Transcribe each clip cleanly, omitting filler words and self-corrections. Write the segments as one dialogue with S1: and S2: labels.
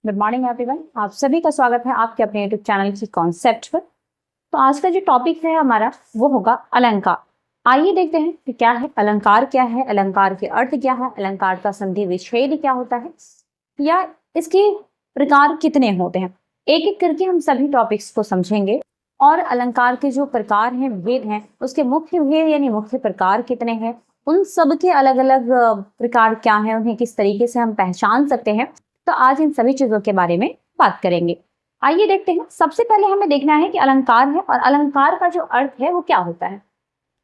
S1: Good morning everyone. आप सभी का स्वागत है आपके अपने यूट्यूब चैनल की कॉन्सेप्ट पर। तो आज का जो टॉपिक है हमारा वो होगा अलंकार। आइए देखते हैं कि क्या है अलंकार, क्या है अलंकार के अर्थ, क्या है अलंकार का संधि विच्छेद क्या होता है, या इसके प्रकार कितने होते हैं। एक एक करके हम सभी टॉपिक्स को समझेंगे और अलंकार के जो प्रकार हैं, भेद हैं, उसके मुख्य भेद यानी मुख्य प्रकार कितने हैं, उन सब के अलग अलग प्रकार क्या हैं, उन्हें किस तरीके से हम पहचान सकते हैं। तो आज इन सभी चीजों के बारे में बात करेंगे। आइए देखते हैं। सबसे पहले हमें देखना है कि अलंकार है और अलंकार का जो अर्थ है वो क्या होता है।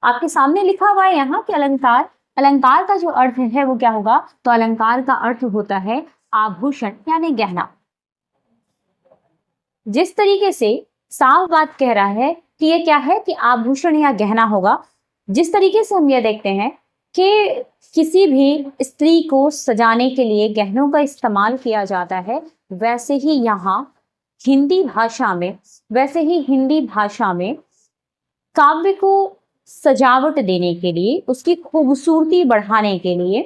S1: आपके सामने लिखा हुआ है यहाँ कि अलंकार का जो अर्थ है वो क्या होगा। तो अलंकार का अर्थ होता है आभूषण यानी गहना। जिस तरीके से साफ बात कह रहा है कि ये क्या है कि आभूषण या गहना होगा। जिस तरीके से हम ये देखते हैं कि किसी भी स्त्री को सजाने के लिए गहनों का इस्तेमाल किया जाता है, वैसे ही यहाँ हिंदी भाषा में काव्य को सजावट देने के लिए, उसकी खूबसूरती बढ़ाने के लिए,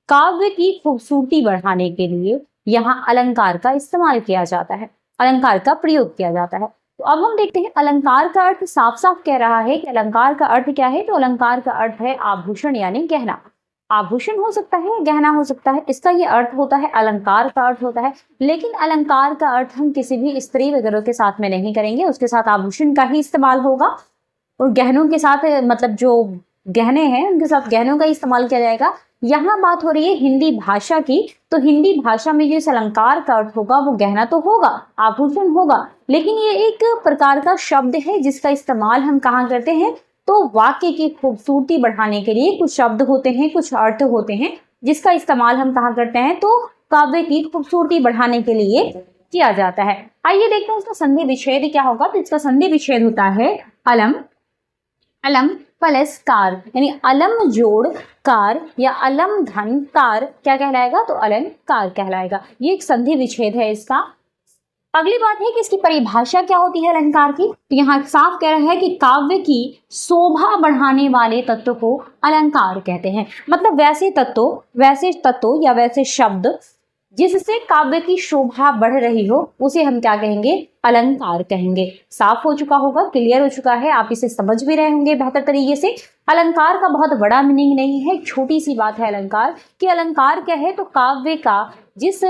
S1: काव्य की खूबसूरती बढ़ाने के लिए यहाँ अलंकार का इस्तेमाल किया जाता है, अलंकार का प्रयोग किया जाता है। तो अब हम देखते हैं अलंकार का अर्थ साफ साफ कह रहा है कि अलंकार का अर्थ क्या है। तो अलंकार का अर्थ है आभूषण यानी गहना। आभूषण हो सकता है, गहना हो सकता है, इसका ये अर्थ होता है, अलंकार का अर्थ होता है। लेकिन अलंकार का अर्थ हम किसी भी स्त्री वगैरह के साथ में नहीं करेंगे, उसके साथ आभूषण का ही इस्तेमाल होगा और गहनों के साथ, मतलब जो गहने हैं उनके साथ गहनों का इस्तेमाल किया जाएगा। यहाँ बात हो रही है हिंदी भाषा की, तो हिंदी भाषा में जो इस अलंकार का अर्थ होगा वो गहना तो होगा, आभूषण होगा, लेकिन ये एक प्रकार का शब्द है जिसका इस्तेमाल हम कहाँ करते हैं। तो वाक्य की खूबसूरती बढ़ाने के लिए कुछ शब्द होते हैं, कुछ अर्थ होते हैं जिसका इस्तेमाल हम कहाँ करते हैं। तो काव्य की खूबसूरती बढ़ाने के लिए किया जाता है। आइए देखते हैं इसका संधि विच्छेद क्या होगा। तो इसका संधि विच्छेद होता है अलम प्लस कार, यानी अलम जोड़ कार या अलम धन कार क्या कहलाएगा। तो अलंकार कहलाएगा। ये एक संधि विच्छेद है इसका। अगली बात है कि इसकी परिभाषा क्या होती है अलंकार की। तो यहाँ साफ कह रहा है कि काव्य की शोभा बढ़ाने वाले तत्व को अलंकार कहते हैं। मतलब वैसे तत्व या वैसे शब्द जिससे काव्य की शोभा बढ़ रही हो उसे हम क्या कहेंगे, अलंकार कहेंगे। साफ हो चुका होगा, क्लियर हो चुका है, आप इसे समझ भी रहे होंगे बेहतर तरीके से। अलंकार का बहुत बड़ा मीनिंग नहीं है, छोटी सी बात है अलंकार कि अलंकार क्या है। तो काव्य का जिस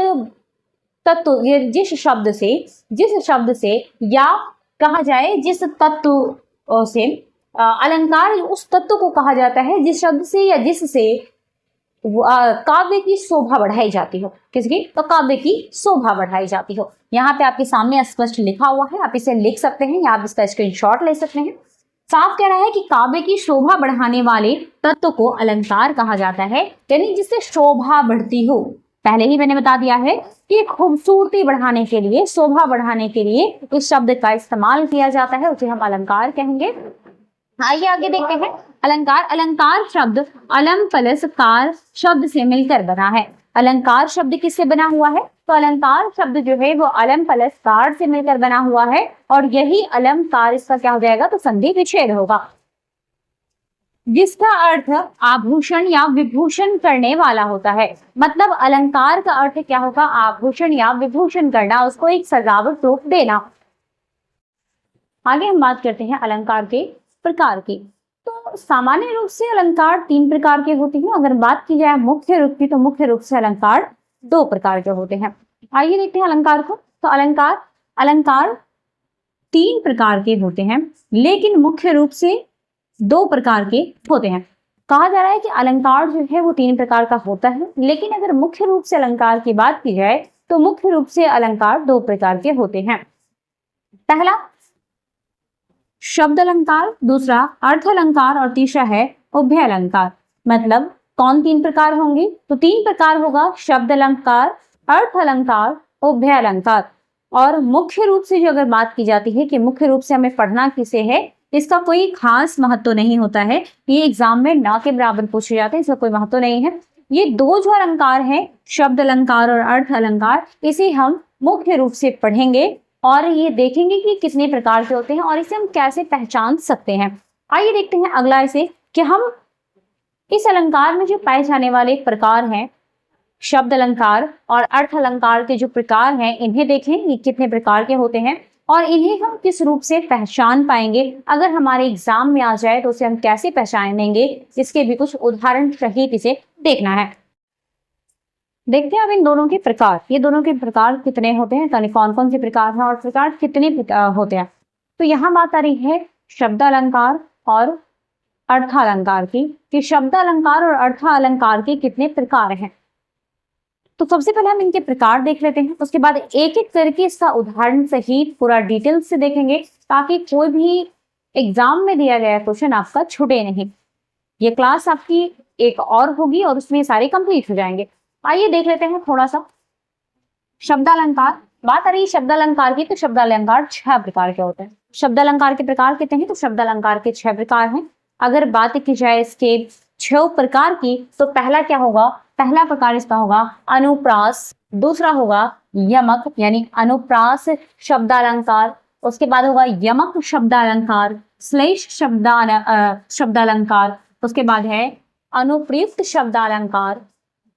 S1: तत्व, जिस शब्द से या कहा जाए जिस तत्व से, अलंकार उस तत्व को कहा जाता है जिस शब्द से या जिससे काव्य की शोभा बढ़ाई जाती हो। किसकी? तो काव्य की शोभा बढ़ाई जाती हो। यहाँ पे आपके सामने स्पष्ट लिखा हुआ है, आप इसे लिख सकते हैं या आप इसका स्क्रीनशॉट ले सकते हैं। साफ कह रहा है कि काव्य की शोभा बढ़ाने वाले तत्व को अलंकार कहा जाता है, यानी जिससे शोभा बढ़ती हो। पहले ही मैंने बता दिया है कि खूबसूरती बढ़ाने के लिए, शोभा बढ़ाने के लिए इस शब्द का इस्तेमाल किया जाता है, उसे हम अलंकार कहेंगे। आइए आगे देखते हैं अलंकार शब्द अलम प्लस कार शब्द से मिलकर बना है। अलंकार शब्द किससे बना हुआ है। तो अलंकार शब्द जो है वो अलम प्लस कार से मिलकर बना हुआ है और यही अलंकार इसका क्या हो जाएगा। तो संधि विच्छेद होगा, जिसका अर्थ आभूषण या विभूषण करने वाला होता है। मतलब अलंकार का अर्थ क्या होगा, आभूषण या विभूषण करना, उसको एक सजावट रूप देना। आगे हम बात करते हैं अलंकार के प्रकार की। तो सामान्य रूप से अलंकार 3 प्रकार के होते हैं। अगर बात की जाए मुख्य रूप की, तो मुख्य रूप से अलंकार 2 प्रकार के होते हैं। आइए देखते हैं अलंकार को। तो अलंकार 3 प्रकार के होते हैं, लेकिन मुख्य रूप से 2 प्रकार के होते हैं। कहा जा रहा है कि अलंकार जो है वो 3 प्रकार का होता है, लेकिन अगर मुख्य रूप से अलंकार की बात की जाए तो मुख्य रूप से अलंकार 2 प्रकार के होते हैं। पहला शब्द अलंकार, दूसरा अर्थ अलंकार और तीसरा है उभय अलंकार। मतलब कौन 3 प्रकार होंगे। तो 3 प्रकार होगा, शब्द अलंकार, अर्थ अलंकार, उभय अलंकार। और मुख्य रूप से जो अगर बात की जाती है कि मुख्य रूप से हमें पढ़ना किसे है, इसका कोई खास महत्व नहीं होता है। ये एग्जाम में ना के बराबर पूछे जाते हैं, इसका कोई महत्व नहीं है। ये 2 जो अलंकार हैं, शब्द अलंकार और अर्थ अलंकार, इसे हम मुख्य रूप से पढ़ेंगे और ये देखेंगे कि कितने प्रकार के होते हैं और इसे हम कैसे पहचान सकते हैं। आइए देखते हैं अगला इसे कि हम इस अलंकार में जो पाए जाने वाले प्रकार हैं शब्द अलंकार और अर्थ अलंकार के जो प्रकार हैं इन्हें देखें, ये कितने प्रकार के होते हैं और इन्हें हम किस रूप से पहचान पाएंगे, अगर हमारे एग्जाम में आ जाए तो उसे हम कैसे पहचानेंगे, इसके भी कुछ उदाहरण सहित इसे देखना है। देखते हैं अब इन दोनों के प्रकार, ये दोनों के प्रकार कितने होते हैं, कौन कौन से प्रकार हैं और प्रकार कितने होते हैं। तो यहाँ बात आ रही है शब्द अलंकार और अर्थ अलंकार की, कि शब्द अलंकार और अर्थ अलंकार के कितने प्रकार हैं। तो सबसे पहले हम इनके प्रकार देख लेते हैं, उसके बाद एक एक करके इसका उदाहरण सहित पूरा डिटेल से देखेंगे, ताकि कोई भी एग्जाम में दिया गया क्वेश्चन आपका छूटे नहीं। ये क्लास आपकी एक और होगी और उसमें सारे कंप्लीट हो जाएंगे। आइए देख लेते हैं थोड़ा सा शब्द अलंकार। बात आ रही है शब्द अलंकार की, तो शब्द अलंकार 6 प्रकार के होते हैं। शब्द अलंकार के प्रकार कितने हैं, तो शब्द अलंकार के 6 प्रकार हैं। अगर बात की जाए इसके 6 प्रकार की, तो पहला क्या होगा, पहला प्रकार इसका होगा अनुप्रास, दूसरा होगा यमक यानी अनुप्रास शब्दालंकार, उसके बाद होगा यमक शब्दालंकार, श्लेष शब्दालंकार, उसके बाद है अनुप्रयुक्त शब्दालंकार,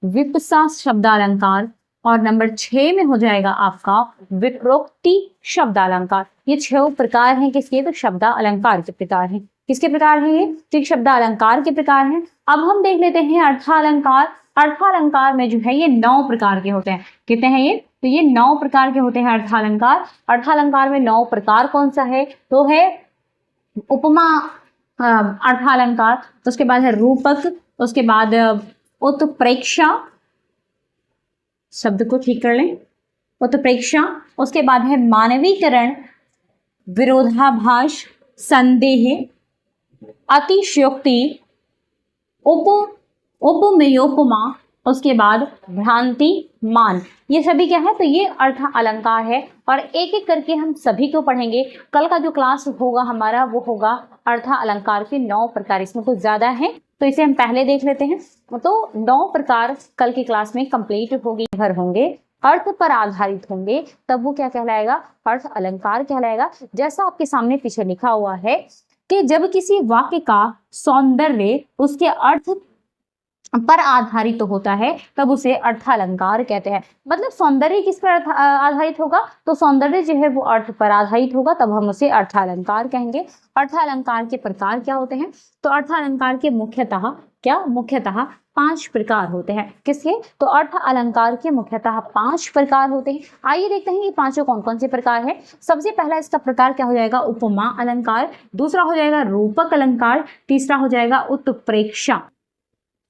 S1: विपसा शब्दालंकार और नंबर 6 में हो जाएगा आपका विप्रोक्ति शब्दालंकार। ये 6 प्रकार हैं किसके, तो शब्द अलंकार के प्रकार हैं। किसके प्रकार हैं ये, तो शब्द अलंकार के प्रकार हैं। अब हम देख लेते हैं अर्थालंकार। अर्थालंकार में जो है ये 9 प्रकार के होते हैं। कितने हैं ये, तो ये 9 प्रकार के होते हैं अर्थालंकार। अर्थालंकार में 9 प्रकार कौन सा है, तो है उपमा अर्थालंकार, उसके बाद है रूपक, उसके बाद उत्प्रेक्षा, शब्द को ठीक कर लें, उत्प्रेक्षा, उसके बाद है मानवीकरण, विरोधाभास, संदेह, अतिशयोक्ति, उपमेयोपमा, उसके बाद भ्रांति, मान। ये सभी क्या है, तो ये अर्थ अलंकार है और एक एक करके हम सभी को पढ़ेंगे। कल का जो क्लास होगा हमारा वो होगा अर्थ अलंकार के 9 प्रकार, इसमें कुछ ज्यादा है तो इसे हम पहले देख लेते हैं। तो 9 प्रकार कल की क्लास में कंप्लीट होगी, घर होंगे, अर्थ पर आधारित होंगे, तब वो क्या कहलाएगा, अर्थ अलंकार कहलाएगा। जैसा आपके सामने पीछे लिखा हुआ है कि जब किसी वाक्य का सौंदर्य उसके अर्थ पर आधारित तो होता है तब उसे अर्थालंकार कहते हैं। मतलब सौंदर्य किस पर आधारित होगा, तो सौंदर्य जो है वो अर्थ पर आधारित होगा, तब हम उसे अर्थालंकार कहेंगे। अर्थालंकार के प्रकार क्या होते हैं, तो अर्थालंकार के मुख्यतः 5 प्रकार होते हैं। किसके, तो अर्थ अलंकार के मुख्यतः 5 प्रकार होते हैं। आइए देखते हैं ये पांचों कौन कौन से प्रकार है। सबसे पहला इसका प्रकार क्या हो जाएगा, उपमा अलंकार, दूसरा हो जाएगा रूपक अलंकार, तीसरा हो जाएगा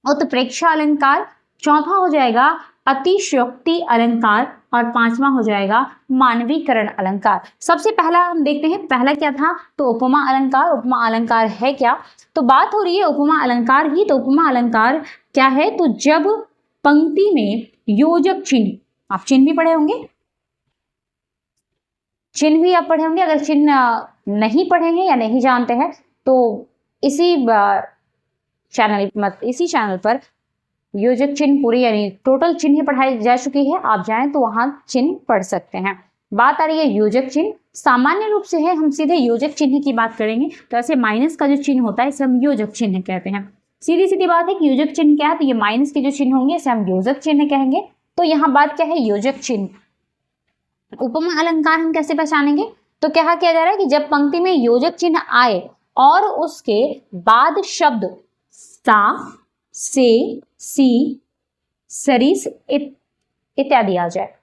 S1: उत्प्रेक्षा अलंकार, चौथा हो जाएगा अतिशयोक्ति अलंकार और 5वां हो जाएगा मानवीकरण अलंकार। सबसे पहला हम देखते हैं, पहला क्या था, तो उपमा अलंकार। उपमा अलंकार है क्या, तो बात हो रही है उपमा अलंकार की। तो उपमा अलंकार क्या है, तो जब पंक्ति में योजक चिन्ह, आप चिन्ह भी पढ़े होंगे, चिन्ह भी आप पढ़े होंगे, अगर चिन्ह नहीं पढ़े हैं या नहीं जानते हैं तो इसी चैनल पर योजक चिन्ह पूरी यानी टोटल चिन्ह पढ़ाई जा चुकी है, आप जाएं तो वहां चिन्ह पढ़ सकते हैं। बात आ रही है योजक चिन्ह, सामान्य रूप से है, हम सीधे योजक चिन्ह की बात करेंगे। तो ऐसे माइनस का जो चिन्ह होता है इसे हम योजक चिन्ह कहते हैं। सीधी बात है कि योजक चिन्ह क्या है, तो ये माइनस के जो चिन्ह होंगे इसे हम योजक चिन्ह कहेंगे। तो यहाँ बात क्या है, योजक चिन्ह। उपमा अलंकार हम कैसे पहचानेंगे, तो क्या किया जा रहा है कि जब पंक्ति में योजक चिन्ह आए और उसके बाद शब्द सा, से, सी, सरिस इत्यादि आ जाए।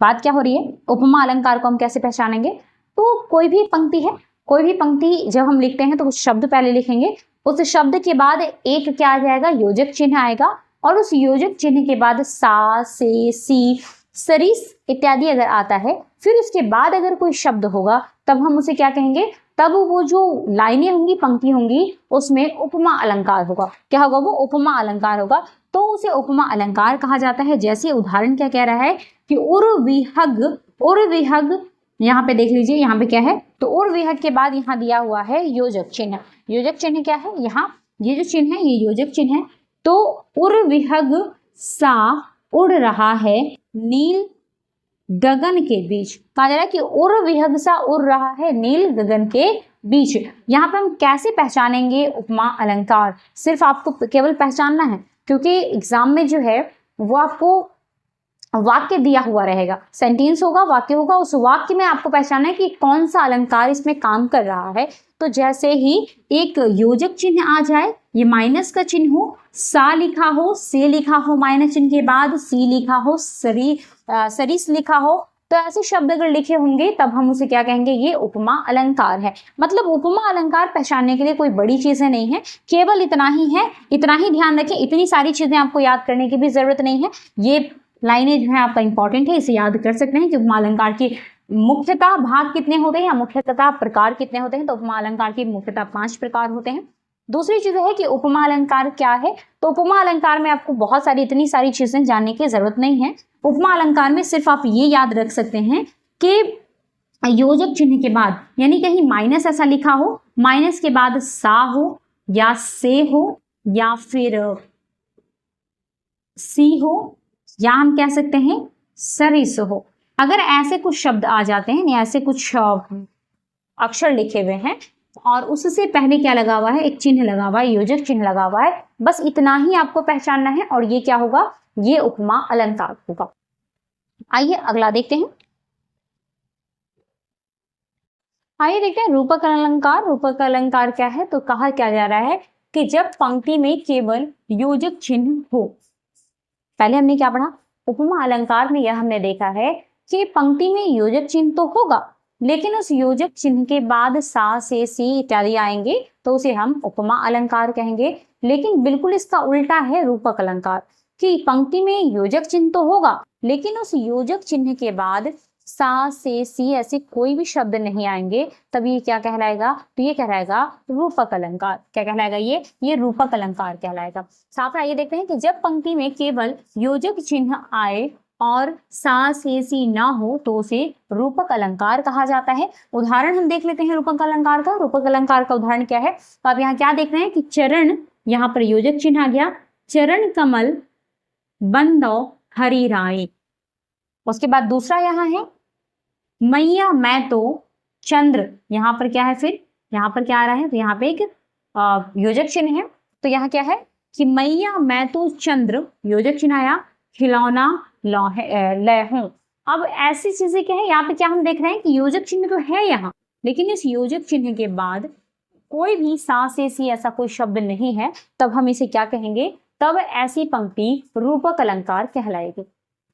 S1: बात क्या हो रही है, उपमा अलंकार को हम कैसे पहचानेंगे, तो कोई भी पंक्ति है, कोई भी पंक्ति जब हम लिखते हैं तो कुछ शब्द पहले लिखेंगे, उस शब्द के बाद एक क्या आ जाएगा, योजक चिन्ह आएगा और उस योजक चिन्ह के बाद सा, से, सी, सरिस इत्यादि अगर आता है, फिर उसके बाद अगर कोई शब्द होगा तब हम उसे क्या कहेंगे, तब वो जो लाइनें होंगी, पंक्ति होंगी, उसमें उपमा अलंकार होगा। क्या होगा, वो उपमा अलंकार होगा, तो उसे उपमा अलंकार कहा जाता है। जैसे उदाहरण क्या कह रहा है कि उर्विहग, यहाँ पे देख लीजिए, यहाँ पे क्या है, तो उर्विहग के बाद यहाँ दिया हुआ है योजक चिन्ह। योजक चिन्ह क्या है, यहाँ ये जो चिन्ह है ये योजक चिन्ह है। तो उर्विहग सा उड़ रहा है नील गगन के बीच, कहा जा रहा है कि उर्विहग सा उड़ रहा है नील गगन के बीच। यहाँ पे हम कैसे पहचानेंगे उपमा अलंकार, सिर्फ आपको केवल पहचानना है, क्योंकि एग्जाम में जो है वो आपको वाक्य दिया हुआ रहेगा, सेंटेंस होगा, वाक्य होगा, उस वाक्य में आपको पहचानना है कि कौन सा अलंकार इसमें काम कर रहा है। तो जैसे ही एक योजक चिन्ह आ जाए, ये माइनस का चिन्ह हो, सा लिखा हो, से लिखा हो, माइनस चिन्ह के बाद सी लिखा हो, सरिस लिखा हो, तो ऐसे शब्द अगर लिखे होंगे तब हम उसे क्या कहेंगे, ये उपमा अलंकार है। मतलब उपमा अलंकार पहचानने के लिए कोई बड़ी चीजें नहीं है, केवल इतना ही है, इतना ही ध्यान रखें, इतनी सारी चीजें आपको याद करने की भी जरूरत नहीं है। ये लाइनें जो है आपका इंपॉर्टेंट है, इसे याद कर सकते हैं कि उपमा अलंकार की मुख्यतः भाग कितने होते हैं या मुख्यतः प्रकार कितने होते हैं। तो उपमा अलंकार के मुख्यतः 5 प्रकार होते हैं। दूसरी चीज है कि उपमा अलंकार क्या है। तो उपमा अलंकार में आपको बहुत सारी इतनी सारी चीजें जानने की जरूरत नहीं है। उपमा अलंकार में सिर्फ आप ये याद रख सकते हैं कि योजक चिन्ह के बाद, यानी कहीं माइनस ऐसा लिखा हो, माइनस के बाद सा हो या से हो या फिर सी हो, या हम कह सकते हैं सरिस हो। अगर ऐसे कुछ शब्द आ जाते हैं या ऐसे कुछ अक्षर लिखे हुए हैं और उससे पहले क्या लगा हुआ है, एक चिन्ह लगा हुआ है, योजक चिन्ह लगा हुआ है, बस इतना ही आपको पहचानना है और ये क्या होगा, ये उपमा अलंकार होगा। आइए अगला देखते हैं। आइए देखते हैं रूपक अलंकार। रूपक अलंकार क्या है, तो कहा क्या जा रहा है कि जब पंक्ति में केवल योजक चिन्ह हो। पहले हमने क्या पढ़ा, उपमा अलंकार में यह हमने देखा है कि पंक्ति में योजक चिन्ह तो होगा, लेकिन उस योजक चिन्ह के बाद सा से सी इत्यादि आएंगे तो उसे हम उपमा अलंकार कहेंगे। लेकिन बिल्कुल इसका उल्टा है रूपक अलंकार, कि पंक्ति में योजक चिन्ह तो होगा लेकिन उस योजक चिन्ह के बाद सा से सी ऐसे कोई भी शब्द नहीं आएंगे, तब ये क्या कहलाएगा, तो ये कहलाएगा रूपक अलंकार। क्या कहलाएगा, ये रूपक अलंकार कहलाएगा। साफ आइए देखते हैं कि जब पंक्ति में केवल योजक चिन्ह आए और सा से सी ना हो तो उसे रूपक अलंकार कहा जाता है। उदाहरण हम देख लेते हैं रूपक अलंकार का। रूपक अलंकार का उदाहरण क्या है, तो आप यहाँ क्या देख रहे हैं कि चरण, यहाँ पर योजक चिन्ह आ गया, चरण कमल बंदो हरि राय। उसके बाद दूसरा यहाँ है मैया मैं तो चंद्र, यहाँ पर क्या है, फिर यहाँ पर क्या आ रहा है, तो यहाँ पे एक योजक चिन्ह है। तो यहाँ क्या है कि मैया मैं तो चंद्र, योजक चिन्ह आया, खिलौना लहूं। अब ऐसी चीजें क्या है, यहाँ पे क्या हम देख रहे हैं कि योजक चिन्ह तो है यहाँ, लेकिन इस योजक चिन्ह के बाद कोई भी सा से सी ऐसा कोई शब्द नहीं है, तब हम इसे क्या कहेंगे, तब ऐसी पंक्ति रूपक अलंकार कहलाएगी।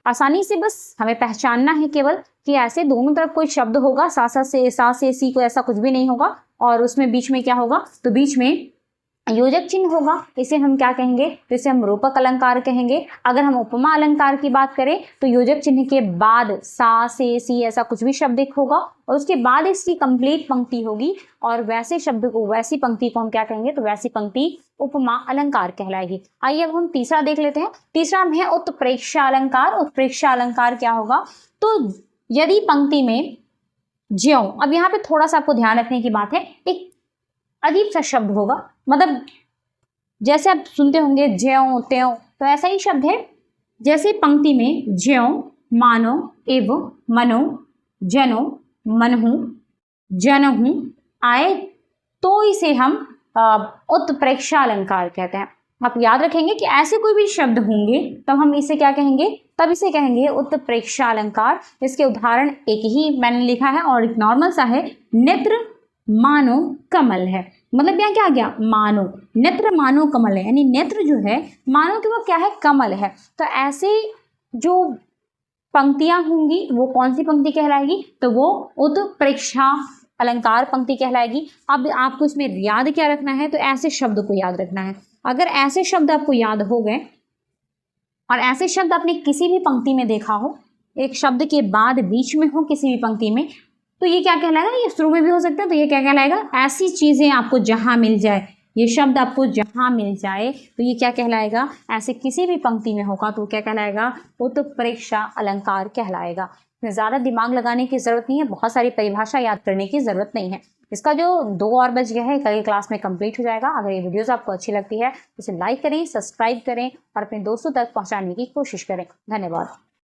S1: आसानी से बस हमें पहचानना है केवल कि ऐसे दोनों तरफ कोई शब्द होगा, सा से सी को ऐसा कुछ भी नहीं होगा, और उसमें बीच में क्या होगा, तो बीच में योजक चिन्ह होगा, इसे हम क्या कहेंगे, तो इसे हम रूपक अलंकार कहेंगे। अगर हम उपमा अलंकार की बात करें तो योजक चिन्ह के बाद सा से सी ऐसा कुछ भी शब्द होगा और उसके बाद इसकी कंप्लीट पंक्ति होगी, और वैसे शब्द को, वैसी पंक्ति को हम क्या कहेंगे, तो वैसी पंक्ति उपमा अलंकार कहलाएगी। आइए अब हम तीसरा देख लेते हैं। तीसरा है उत्प्रेक्षा अलंकार। उत्प्रेक्षा अलंकार क्या होगा, तो यदि पंक्ति में ज्यों, अब यहाँ पे थोड़ा सा आपको ध्यान रखने की बात है, एक अजीब सा शब्द होगा, मतलब जैसे आप सुनते होंगे ज्यों त्यों, तो ऐसा ही शब्द है। जैसे पंक्ति में ज्यों, मानो, एव, मनो, जनो, मनहु, जनहु आए तो इसे हम उत्प्रेक्षा अलंकार कहते हैं। आप याद रखेंगे कि ऐसे कोई भी शब्द होंगे तब हम इसे क्या कहेंगे, तब इसे कहेंगे उत्प्रेक्षा अलंकार। इसके उदाहरण एक ही मैंने लिखा है और एक नॉर्मल सा है, नेत्र मानो कमल है। मतलब यहाँ क्या आ गया, मानो, नेत्र मानो कमल है, यानी नेत्र जो है मानो कि वो क्या है, कमल है। तो ऐसे जो पंक्तियां होंगी वो कौन सी पंक्ति कहलाएगी, तो वो उत्प्रेक्षा अलंकार पंक्ति कहलाएगी। अब आपको इसमें याद क्या रखना है, तो ऐसे शब्द को याद रखना है। अगर ऐसे शब्द आपको याद हो गए और ऐसे शब्द आपने किसी भी पंक्ति में देखा हो, एक शब्द के बाद बीच में हो किसी भी पंक्ति में, तो ये क्या कहलाएगा, ये शुरू में भी हो सकता है, तो ये क्या कहलाएगा, ऐसी चीजें आपको जहां मिल जाए, ये शब्द आपको जहां मिल जाए तो ये क्या कहलाएगा, ऐसे किसी भी पंक्ति में होगा तो क्या कहलाएगा, उत्प्रेक्षा अलंकार कहलाएगा। ज़्यादा दिमाग लगाने की ज़रूरत नहीं है, बहुत सारी परिभाषा याद करने की ज़रूरत नहीं है। इसका जो 2 और बच गया है कल क्लास में कंप्लीट हो जाएगा। अगर ये वीडियोस आपको अच्छी लगती है तो इसे लाइक करें, सब्सक्राइब करें और अपने दोस्तों तक पहुंचाने की कोशिश करें। धन्यवाद।